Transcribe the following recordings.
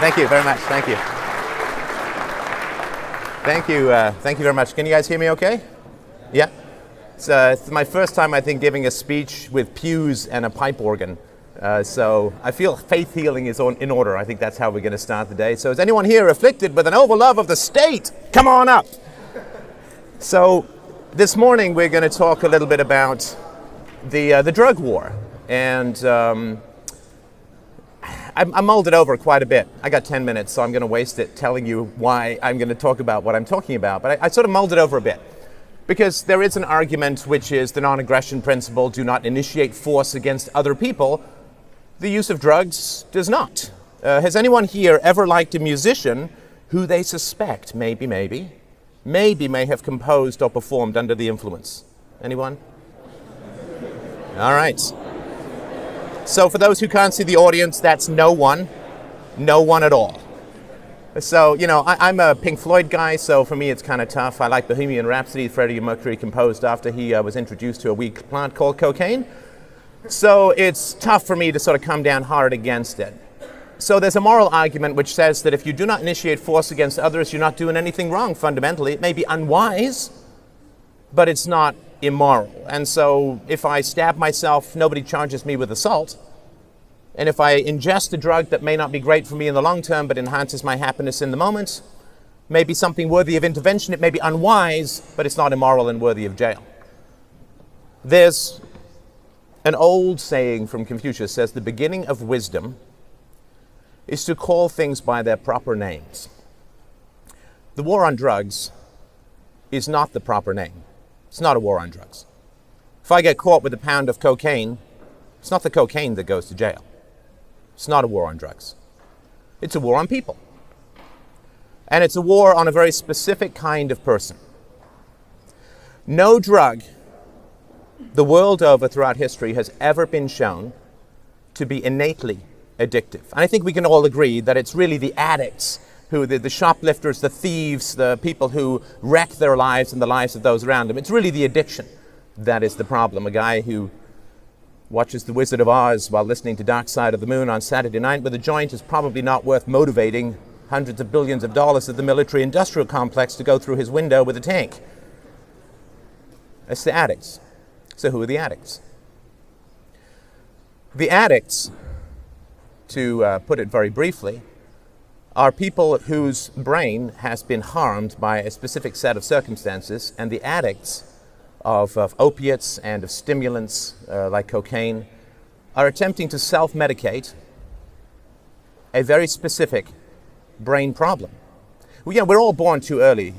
Thank you very much. Thank you. Thank you. Thank you very much. Can you guys hear me okay? Yeah? It's my first time, I think, giving a speech with pews and a pipe organ. So I feel faith healing is in order. I think that's how we're going to start the day. So is anyone here afflicted with an overlove of the state? Come on up. So this morning we're going to talk a little bit about the drug war. And I mulled it over quite a bit. I got 10 minutes, so I'm going to waste it telling you why I'm going to talk about what I'm talking about. But I sort of mulled it over a bit. Because there is an argument which is the non-aggression principle, do not initiate force against other people. The use of drugs does not. Has anyone here ever liked a musician who they suspect may have composed or performed under the influence? Anyone? All right. So for those who can't see the audience, that's no one at all. So, you know, I'm a Pink Floyd guy, so for me it's kind of tough. I like Bohemian Rhapsody, Freddie Mercury composed after he was introduced to a weed plant called cocaine. So it's tough for me to sort of come down hard against it. So there's a moral argument which says that if you do not initiate force against others, you're not doing anything wrong fundamentally. It may be unwise, but it's not immoral. And so if I stab myself, nobody charges me with assault. And if I ingest a drug that may not be great for me in the long term, but enhances my happiness in the moment, may be something worthy of intervention. It may be unwise, but it's not immoral and worthy of jail. There's an old saying from Confucius says, the beginning of wisdom is to call things by their proper names. The war on drugs is not the proper name. It's not a war on drugs. If I get caught with a pound of cocaine, it's not the cocaine that goes to jail. It's not a war on drugs. It's a war on people. And it's a war on a very specific kind of person. No drug the world over throughout history has ever been shown to be innately addictive. And I think we can all agree that it's really the addicts, the shoplifters, the thieves, the people who wreck their lives and the lives of those around them. It's really the addiction that is the problem. A guy who watches The Wizard of Oz while listening to Dark Side of the Moon on Saturday night with a joint is probably not worth motivating hundreds of billions of dollars of the military-industrial complex to go through his window with a tank. It's the addicts. So who are the addicts? The addicts, to put it very briefly, are people whose brain has been harmed by a specific set of circumstances, and the addicts of opiates and of stimulants like cocaine are attempting to self-medicate a very specific brain problem. Well, you know, we're all born too early.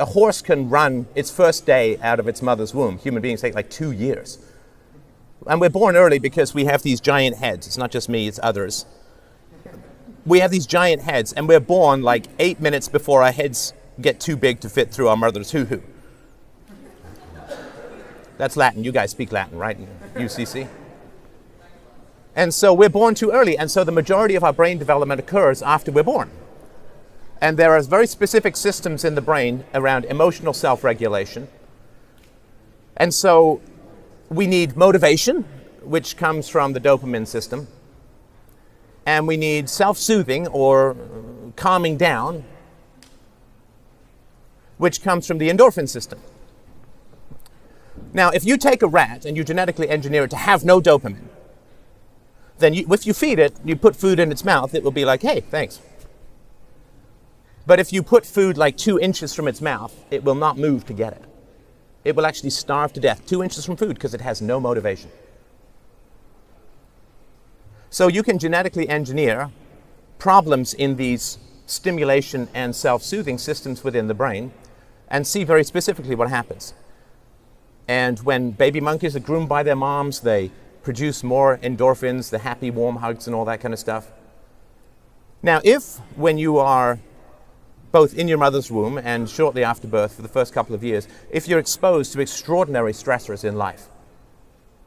A horse can run its first day out of its mother's womb. Human beings take like 2 years. And we're born early because we have these giant heads. It's not just me, it's others. We have these giant heads, and we're born like 8 minutes before our heads get too big to fit through our mother's hoo-hoo. That's Latin. You guys speak Latin, right? UCC. And so we're born too early, and so the majority of our brain development occurs after we're born. And there are very specific systems in the brain around emotional self-regulation. And so we need motivation, which comes from the dopamine system. And we need self-soothing or calming down, which comes from the endorphin system. Now, if you take a rat and you genetically engineer it to have no dopamine, then if you feed it, you put food in its mouth, it will be like, hey, thanks. But if you put food like 2 inches from its mouth, it will not move to get it. It will actually starve to death 2 inches from food because it has no motivation. So you can genetically engineer problems in these stimulation and self-soothing systems within the brain and see very specifically what happens. And when baby monkeys are groomed by their moms, they produce more endorphins, the happy, warm hugs and all that kind of stuff. Now, if when you are both in your mother's womb and shortly after birth for the first couple of years, if you're exposed to extraordinary stressors in life,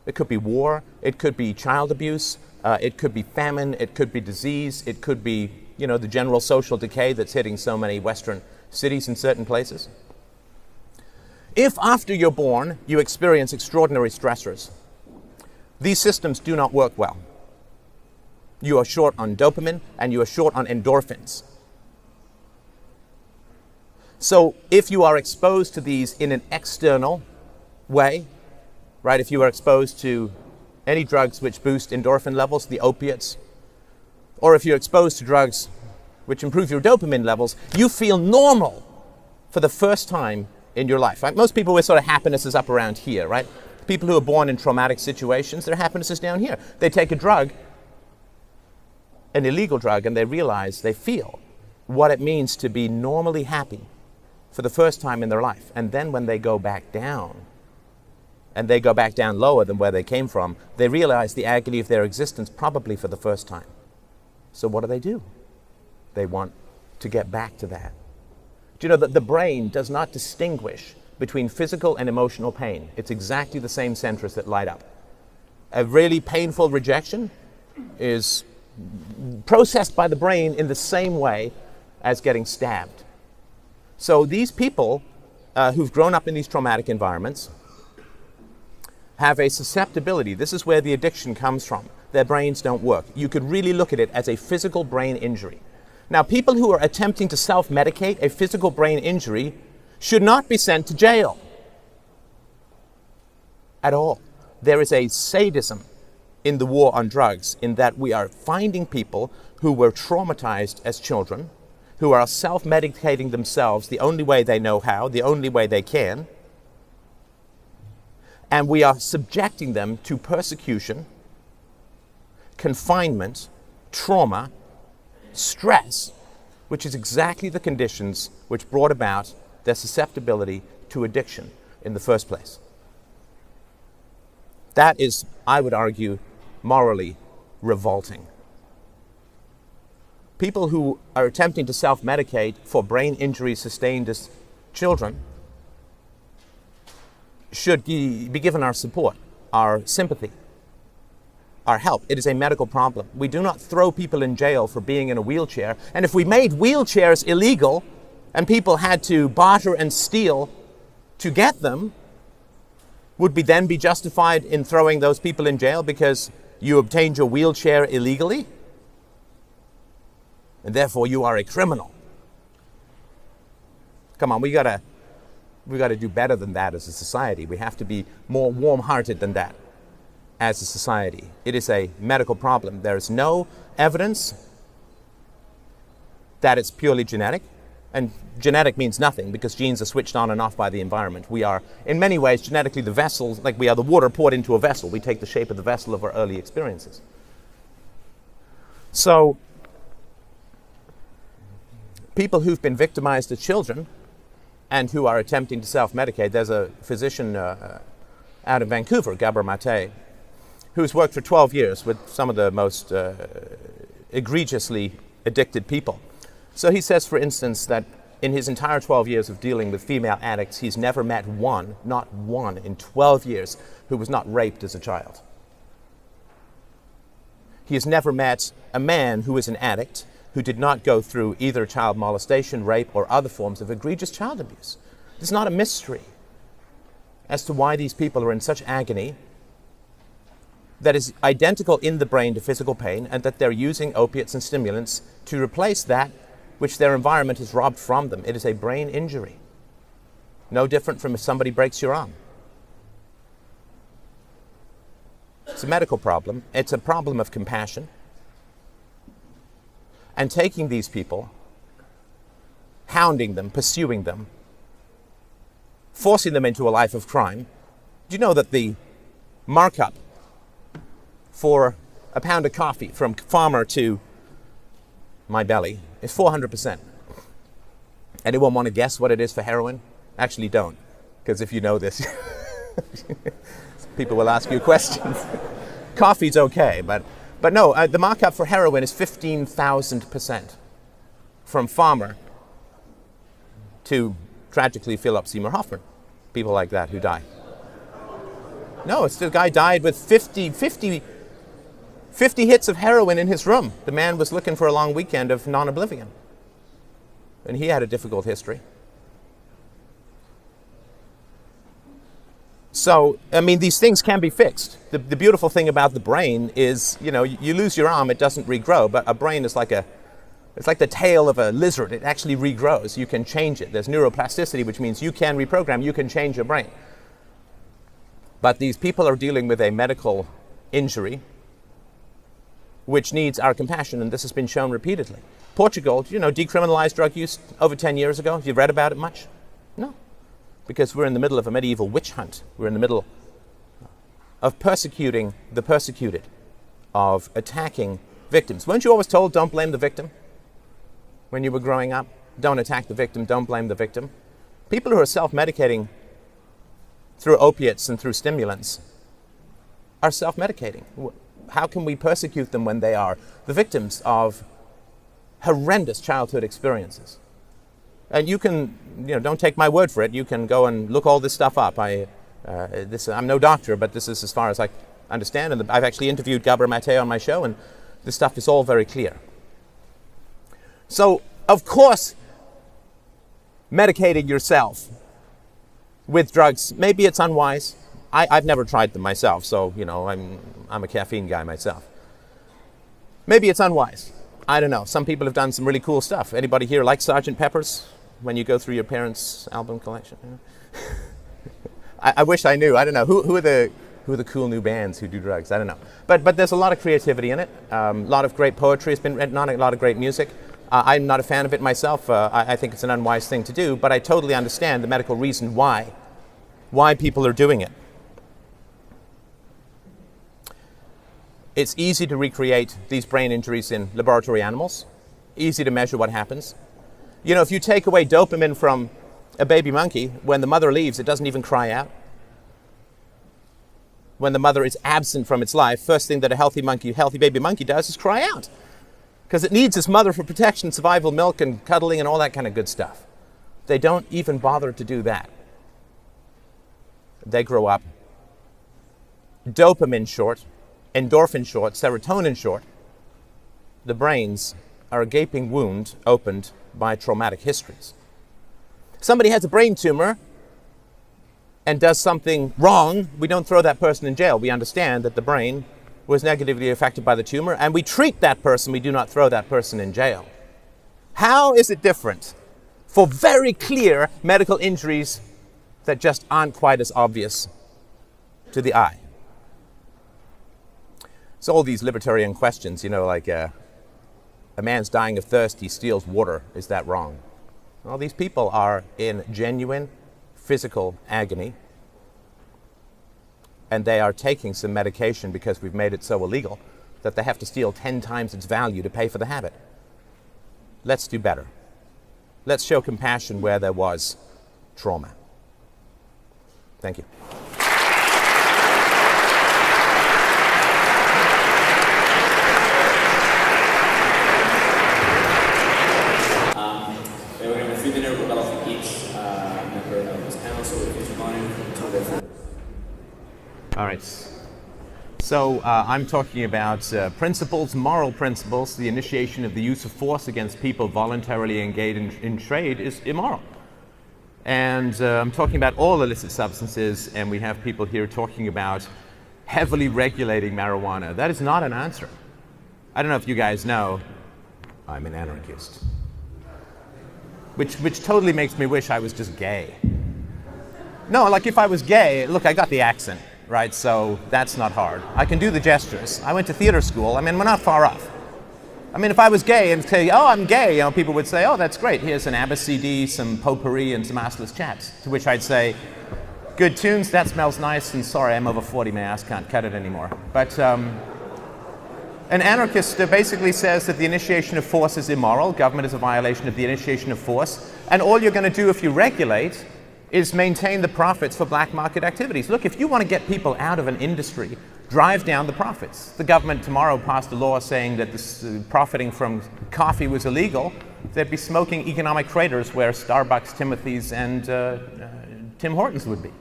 it could be war, it could be child abuse, it could be famine, it could be disease, it could be, you know, the general social decay that's hitting so many Western cities in certain places. If after you're born you experience extraordinary stressors, these systems do not work well. You are short on dopamine, and you are short on endorphins. So if you are exposed to these in an external way, right, if you are exposed to any drugs which boost endorphin levels, the opiates, or if you're exposed to drugs which improve your dopamine levels, you feel normal for the first time in your life. Right? Most people with sort of happiness is up around here, right? People who are born in traumatic situations, their happiness is down here. They take a drug, an illegal drug, and they realize, they feel what it means to be normally happy for the first time in their life. And then when they go back down, and they go back down lower than where they came from, they realize the agony of their existence probably for the first time. So what do? They want to get back to that. Do you know that the brain does not distinguish between physical and emotional pain? It's exactly the same centers that light up. A really painful rejection is processed by the brain in the same way as getting stabbed. So these people who've grown up in these traumatic environments have a susceptibility. This is where the addiction comes from. Their brains don't work. You could really look at it as a physical brain injury. Now, people who are attempting to self-medicate a physical brain injury should not be sent to jail at all. There is a sadism in the war on drugs in that we are finding people who were traumatized as children, who are self-medicating themselves the only way they know how, the only way they can, and we are subjecting them to persecution, confinement, trauma, stress, which is exactly the conditions which brought about their susceptibility to addiction in the first place. That is, I would argue, morally revolting. People who are attempting to self-medicate for brain injuries sustained as children should be given our support, our sympathy, our help. It is a medical problem. We do not throw people in jail for being in a wheelchair. And if we made wheelchairs illegal and people had to barter and steal to get them, would we then be justified in throwing those people in jail because you obtained your wheelchair illegally? And therefore you are a criminal. Come on, we gotta do better than that as a society. We have to be more warm-hearted than that as a society. It is a medical problem. There is no evidence that it's purely genetic. And genetic means nothing because genes are switched on and off by the environment. We are, in many ways, genetically the vessel, like we are the water poured into a vessel. We take the shape of the vessel of our early experiences. So, people who've been victimized as children and who are attempting to self-medicate, there's a physician out of Vancouver, Gabor Mate, who's worked for 12 years with some of the most egregiously addicted people. So he says, for instance, that in his entire 12 years of dealing with female addicts, he's never met one, not one, in 12 years, who was not raped as a child. He has never met a man who is an addict who did not go through either child molestation, rape, or other forms of egregious child abuse. It's not a mystery as to why these people are in such agony that is identical in the brain to physical pain, and that they're using opiates and stimulants to replace that which their environment has robbed from them. It is a brain injury. No different from if somebody breaks your arm. It's a medical problem. It's a problem of compassion. And taking these people, hounding them, pursuing them, forcing them into a life of crime. Do you know that the markup for a pound of coffee from farmer to my belly is 400%. Anyone want to guess what it is for heroin? Actually don't, because if you know this, people will ask you questions. Coffee's okay, but no, the markup for heroin is 15,000% from farmer to, tragically, Philip Seymour Hoffman. People like that who die. No, it's the guy died with 50 hits of heroin in his room. The man was looking for a long weekend of non-oblivion. And he had a difficult history. So, I mean, these things can be fixed. The beautiful thing about the brain is, you lose your arm, it doesn't regrow, but a brain is it's like the tail of a lizard. It actually regrows. You can change it. There's neuroplasticity, which means you can reprogram, you can change your brain. But these people are dealing with a medical injury which needs our compassion, and this has been shown repeatedly. Portugal, decriminalized drug use over 10 years ago. Have you read about it much? No. Because we're in the middle of a medieval witch hunt. We're in the middle of persecuting the persecuted, of attacking victims. Weren't you always told, don't blame the victim? When you were growing up, don't attack the victim, don't blame the victim. People who are self-medicating through opiates and through stimulants are self-medicating. How can we persecute them when they are the victims of horrendous childhood experiences? And you can, don't take my word for it. You can go and look all this stuff up. I'm no doctor, but this is as far as I understand. And I've actually interviewed Gabor Mate on my show, and this stuff is all very clear. So, of course, medicating yourself with drugs, maybe it's unwise. I've never tried them myself, so, I'm a caffeine guy myself. Maybe it's unwise. I don't know. Some people have done some really cool stuff. Anybody here like Sgt. Pepper's when you go through your parents' album collection? I wish I knew. I don't know. Who are the cool new bands who do drugs? I don't know. But there's a lot of creativity in it. A lot of great poetry has been written on it, a lot of great music. I'm not a fan of it myself. I think it's an unwise thing to do, but I totally understand the medical reason why people are doing it. It's easy to recreate these brain injuries in laboratory animals, easy to measure what happens. If you take away dopamine from a baby monkey, when the mother leaves, it doesn't even cry out. When the mother is absent from its life, first thing that a healthy baby monkey does is cry out. Because it needs its mother for protection, survival, milk, and cuddling, and all that kind of good stuff. They don't even bother to do that. They grow up dopamine short, endorphin short, serotonin short. The brains are a gaping wound opened by traumatic histories. Somebody has a brain tumor and does something wrong, we don't throw that person in jail. We understand that the brain was negatively affected by the tumor, and we treat that person. We do not throw that person in jail. How is it different for very clear medical injuries that just aren't quite as obvious to the eye? So all these libertarian questions, like a man's dying of thirst, he steals water. Is that wrong? Well, these people are in genuine physical agony, and they are taking some medication because we've made it so illegal that they have to steal 10 times its value to pay for the habit. Let's do better. Let's show compassion where there was trauma. Thank you. We're going to have a 3-minute rebuttal from each member of this panel, so if you want to go for it. All right. So I'm talking about principles, moral principles. The initiation of the use of force against people voluntarily engaged in trade is immoral. And I'm talking about all illicit substances, and we have people here talking about heavily regulating marijuana. That is not an answer. I don't know if you guys know, I'm an anarchist. Which totally makes me wish I was just gay. No, like if I was gay, look, I got the accent, right? So that's not hard. I can do the gestures. I went to theater school. I mean, we're not far off. I mean, if I was gay and say, oh, I'm gay, people would say, oh, that's great. Here's an ABBA CD, some potpourri, and some assless chaps. To which I'd say, good tunes, that smells nice, and sorry, I'm over 40, my ass can't cut it anymore. But an anarchist basically says that the initiation of force is immoral. Government is a violation of the initiation of force. And all you're going to do if you regulate is maintain the profits for black market activities. Look, if you want to get people out of an industry, drive down the profits. The government tomorrow passed a law saying that this, profiting from coffee was illegal. They'd be smoking economic craters where Starbucks, Timothy's, and Tim Hortons would be.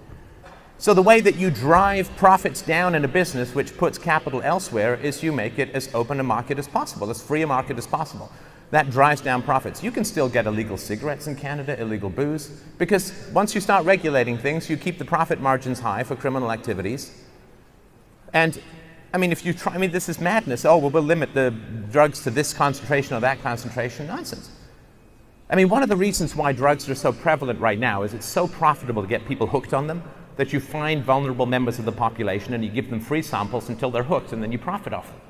So the way that you drive profits down in a business which puts capital elsewhere is you make it as open a market as possible, as free a market as possible. That drives down profits. You can still get illegal cigarettes in Canada, illegal booze, because once you start regulating things, you keep the profit margins high for criminal activities. And I mean, if you try, I mean, this is madness. Oh, well, we'll limit the drugs to this concentration or that concentration. Nonsense. I mean, one of the reasons why drugs are so prevalent right now is it's so profitable to get people hooked on them that you find vulnerable members of the population and you give them free samples until they're hooked, and then you profit off them.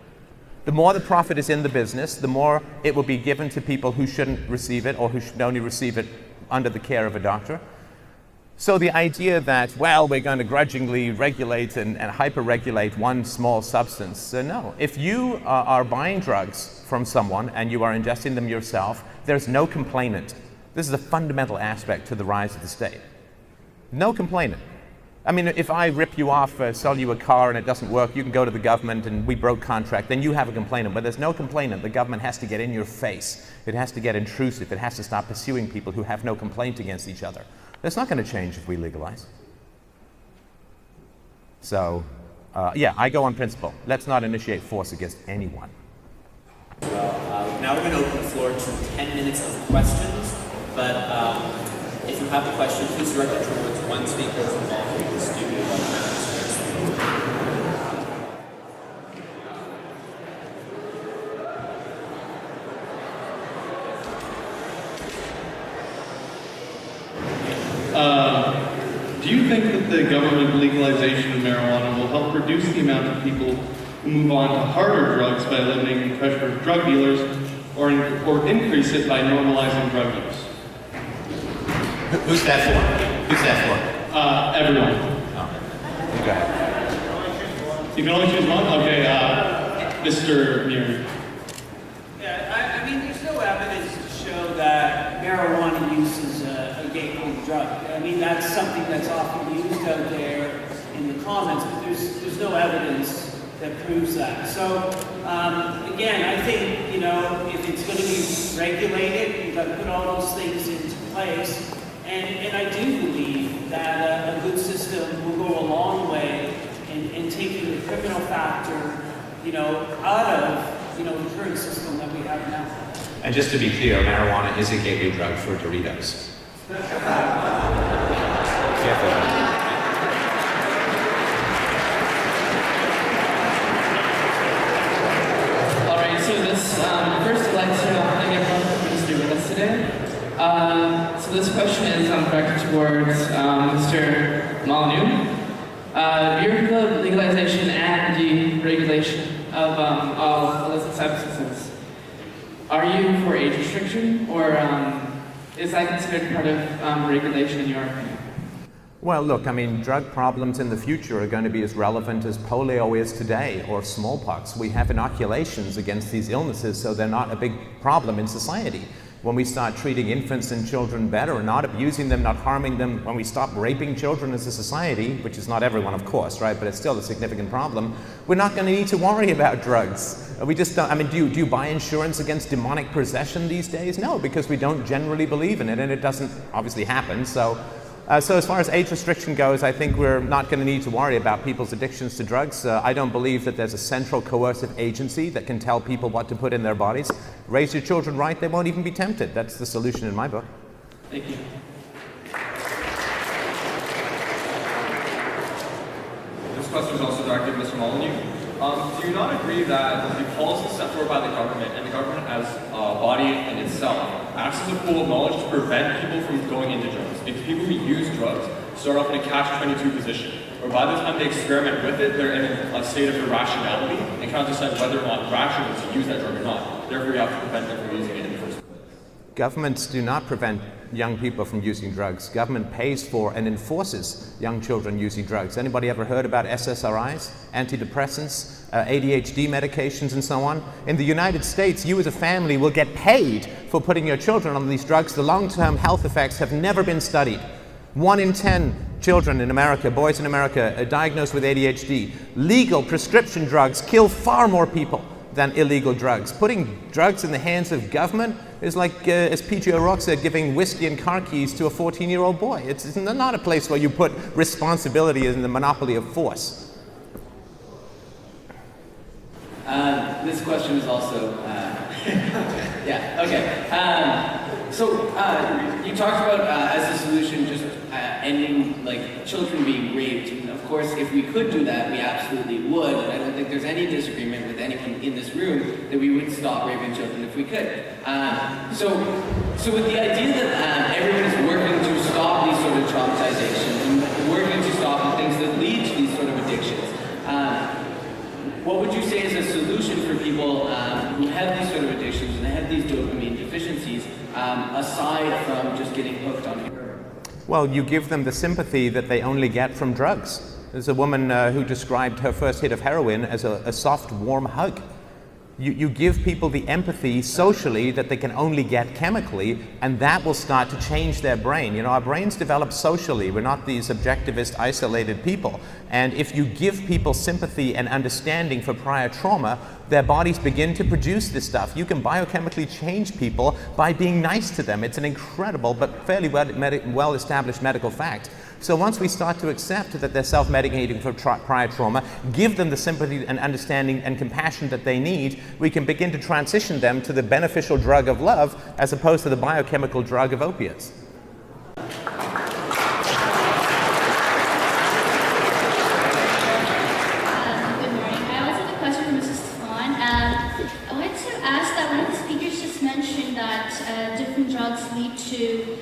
The more the profit is in the business, the more it will be given to people who shouldn't receive it or who should only receive it under the care of a doctor. So the idea that, well, we're going to grudgingly regulate and hyper-regulate one small substance, no. If you are buying drugs from someone and you are ingesting them yourself, there's no complainant. This is a fundamental aspect to the rise of the state. No complainant. I mean, if I rip you off, sell you a car and it doesn't work, you can go to the government and we broke contract, then you have a complainant. But there's no complainant. The government has to get in your face. It has to get intrusive. It has to stop pursuing people who have no complaint against each other. That's not going to change if we legalize. So, yeah, I go on principle. Let's not initiate force against anyone. Well, now we're going to open the floor to 10 minutes of questions, but if you have a question, please direct it towards one speaker from all three of the studio. Do you think that the government legalization of marijuana will help reduce the amount of people who move on to harder drugs by eliminating the pressure of drug dealers, or increase it by normalizing drug use? Who's that for? Who's that for? Everyone. Oh. Go ahead. You can only choose one? Okay, Mr. Muir. Yeah, I mean, there's no evidence to show that marijuana use is a gateway drug. I mean, that's something that's often used out there in the comments, but there's no evidence that proves that. So, again, I think, you know, if it's going to be regulated, you've got to put all those things into place. And I do believe that a good system will go a long way in taking the criminal factor, you know, out of, you know, the current system that we have now. And just to be clear, marijuana is a gateway drug for Doritos. All right, so this, first I'd like to thank everyone for being with us today. So this question is directed towards Mr. Molyneux. Your legalization and deregulation of all illicit substances. Are you for age restriction, or is that considered part of regulation in your opinion? Well, look, I mean, drug problems in the future are going to be as relevant as polio is today, or smallpox. We have inoculations against these illnesses, so they're not a big problem in society. When we start treating infants and children better, not abusing them, not harming them, when we stop raping children as a society, which is not everyone, of course, right, but it's still a significant problem, we're not going to need to worry about drugs. We just don't, I mean, do you buy insurance against demonic possession these days? No, because we don't generally believe in it, and it doesn't obviously happen. So as far as age restriction goes, I think we're not going to need to worry about people's addictions to drugs. I don't believe that there's a central coercive agency that can tell people what to put in their bodies. Raise your children right, they won't even be tempted. That's the solution in my book. Thank you. This question is also directed to Mr. Molyneux. Do you not agree that the policies set forth by the government, and the government as a body in itself, acts as a pool of knowledge to prevent people from going into drugs? Because people who use drugs start off in a catch-22 position, where by the time they experiment with it, they're in a state of irrationality and cannot decide whether or not rational to use that drug or not. Therefore, you have to prevent them from using it in the first place. Governments do not prevent young people from using drugs. Government pays for and enforces young children using drugs. Anybody ever heard about SSRIs, antidepressants, ADHD medications, and so on? In the United States, you as a family will get paid for putting your children on these drugs. The long-term health effects have never been studied. 1 in 10 children in America, boys in America, are diagnosed with ADHD. Legal prescription drugs kill far more people than illegal drugs. Putting drugs in the hands of government is like, as P.J. O'Rourke said, giving whiskey and car keys to a 14-year-old boy. It's not a place where you put responsibility in the monopoly of force. This question is also, Okay. You talked about as a solution just ending like children being raped. And of course, if we could do that, we absolutely would. And I don't think there's any disagreement with anyone in this room that we would stop raping children if we could. So with the idea that everyone is working to stop these sort of traumatizations and working to stop the things that lead to these sort of addictions, what would you say is a solution for people who have these sort of addictions and have these dopamine deficiencies, aside from just getting hooked on heroin? Well, you give them the sympathy that they only get from drugs. There's a woman who described her first hit of heroin as a soft, warm hug. You give people the empathy socially that they can only get chemically, and that will start to change their brain. You know, our brains develop socially. We're not these objectivist, isolated people. And if you give people sympathy and understanding for prior trauma, their bodies begin to produce this stuff. You can biochemically change people by being nice to them. It's an incredible but fairly well-established medical fact. So once we start to accept that they're self-medicating for prior trauma, give them the sympathy and understanding and compassion that they need, we can begin to transition them to the beneficial drug of love as opposed to the biochemical drug of opiates. Good morning. I also have a question for Mrs. Stefan. I wanted to ask that one of the speakers just mentioned that different drugs lead to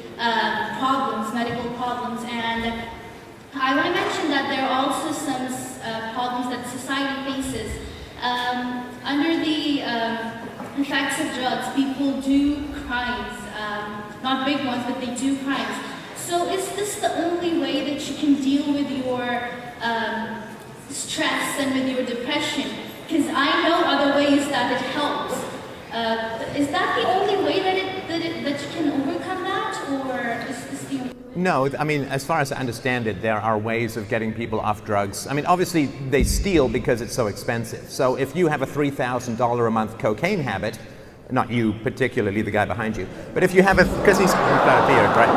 problems, medical problems, and I want to mention that there are also some problems that society faces. Under the effects of drugs, people do crimes, not big ones, but they do crimes. So is this the only way that you can deal with your stress and with your depression? Because I know other ways that it helps. Is that the only way that you can overcome that, or is this the only way? No, I mean, as far as I understand it, there are ways of getting people off drugs. I mean, obviously, they steal because it's so expensive. So if you have a $3,000 a month cocaine habit, not you particularly, the guy behind you, but if you have because he's got a beard, right?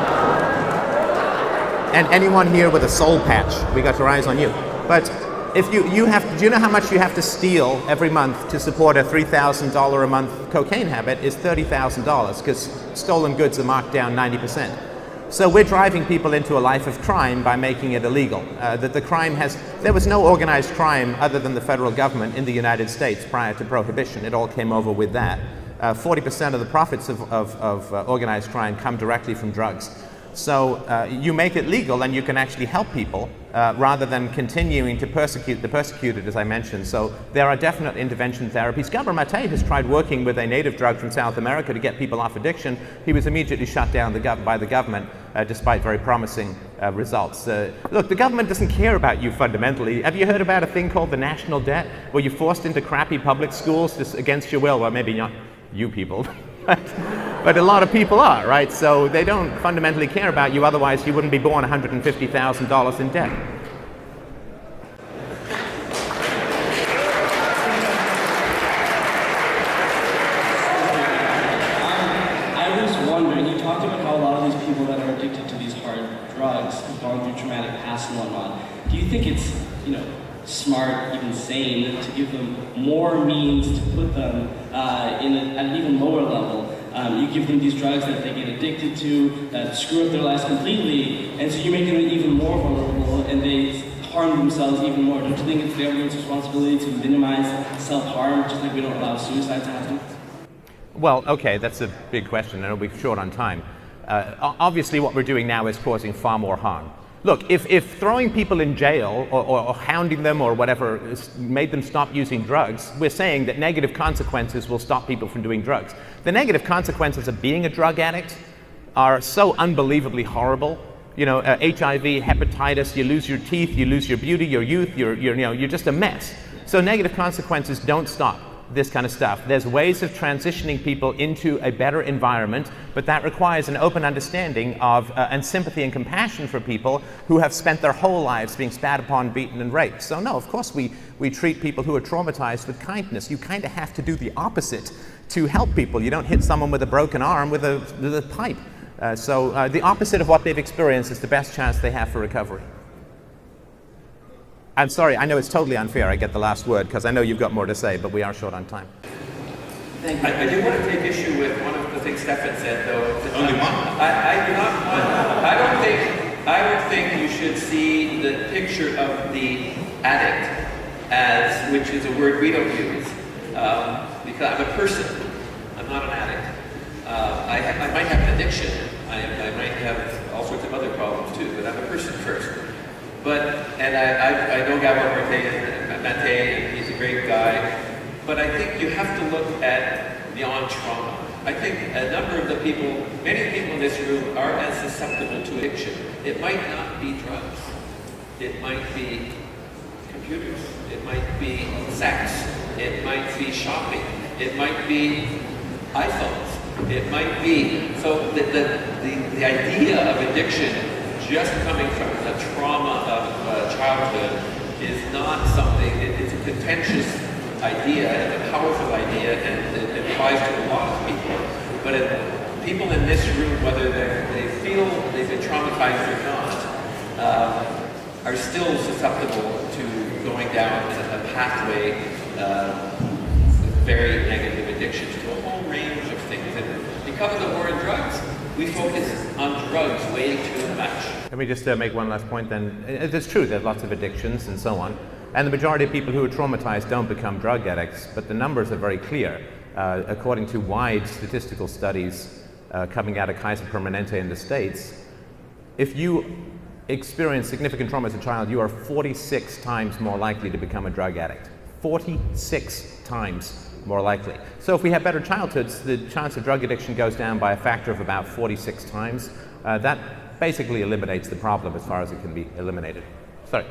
And anyone here with a soul patch, we got your eyes on you. But if you have, do you know how much you have to steal every month to support a $3,000 a month cocaine habit is $30,000, because stolen goods are marked down 90%. So we're driving people into a life of crime by making it illegal. There was no organized crime other than the federal government in the United States prior to prohibition. It all came over with that. 40% of the profits of organized crime come directly from drugs. So you make it legal and you can actually help people rather than continuing to persecute the persecuted, as I mentioned. So there are definite intervention therapies. Gabor Mate has tried working with a native drug from South America to get people off addiction. He was immediately shut down by the government despite very promising results. Look, the government doesn't care about you fundamentally. Have you heard about a thing called the national debt, where you're forced into crappy public schools just against your will? Well, maybe not you people. But a lot of people are, right? So they don't fundamentally care about you, otherwise you wouldn't be born $150,000 in debt. I was wondering, you talked about how a lot of these people that are addicted to these hard drugs have gone through traumatic past and whatnot. Do you think it's, smart, even sane, to give them more means to put them at an even lower level? You give them these drugs that they get addicted to, that screw up their lives completely, and so you make them even more vulnerable, and they harm themselves even more. Don't you think it's the government's responsibility to minimize self-harm, just like we don't allow suicide to happen? Well, okay, that's a big question, and we're short on time. Obviously, what we're doing now is causing far more harm. Look, if throwing people in jail or hounding them or whatever made them stop using drugs, we're saying that negative consequences will stop people from doing drugs. The negative consequences of being a drug addict are so unbelievably horrible. HIV, hepatitis, you lose your teeth, you lose your beauty, your youth, you're just a mess. So negative consequences don't stop this kind of stuff. There's ways of transitioning people into a better environment, but that requires an open understanding of and sympathy and compassion for people who have spent their whole lives being spat upon, beaten, and raped. So no, of course we treat people who are traumatized with kindness. You kind of have to do the opposite to help people. You don't hit someone with a broken arm with a pipe. So the opposite of what they've experienced is the best chance they have for recovery. I'm sorry, I know it's totally unfair I get the last word, because I know you've got more to say, but we are short on time. Thank you. I do want to take issue with one of the thing Stefan said, though. Only one? I do not want. I don't think you should see the picture of the addict as, which is a word we don't use, because I'm a person. I'm not an addict. I might have an addiction. I might have all sorts of other problems too, but I'm a person first. And I know Gabor Mate, and he's a great guy, but I think you have to look at beyond trauma. I think a number of the people, many people in this room are as susceptible to addiction. It might not be drugs. It might be computers. It might be sex. It might be shopping. It might be iPhones. It might be, so the idea of addiction just coming from the trauma of childhood is not something, it's a contentious idea, it's a powerful idea, and it applies to a lot of people. But people in this room, whether they feel they've been traumatized or not, are still susceptible to going down a pathway with very negative addictions to a whole range of things. And because of the war on drugs, we focus on drugs way too much. Let me just make one last point then. It's true, there are lots of addictions and so on. And the majority of people who are traumatized don't become drug addicts, but the numbers are very clear. According to wide statistical studies coming out of Kaiser Permanente in the States, if you experience significant trauma as a child, you are 46 times more likely to become a drug addict. 46 times more likely. So if we have better childhoods, the chance of drug addiction goes down by a factor of about 46 times. That basically eliminates the problem as far as it can be eliminated. Sorry.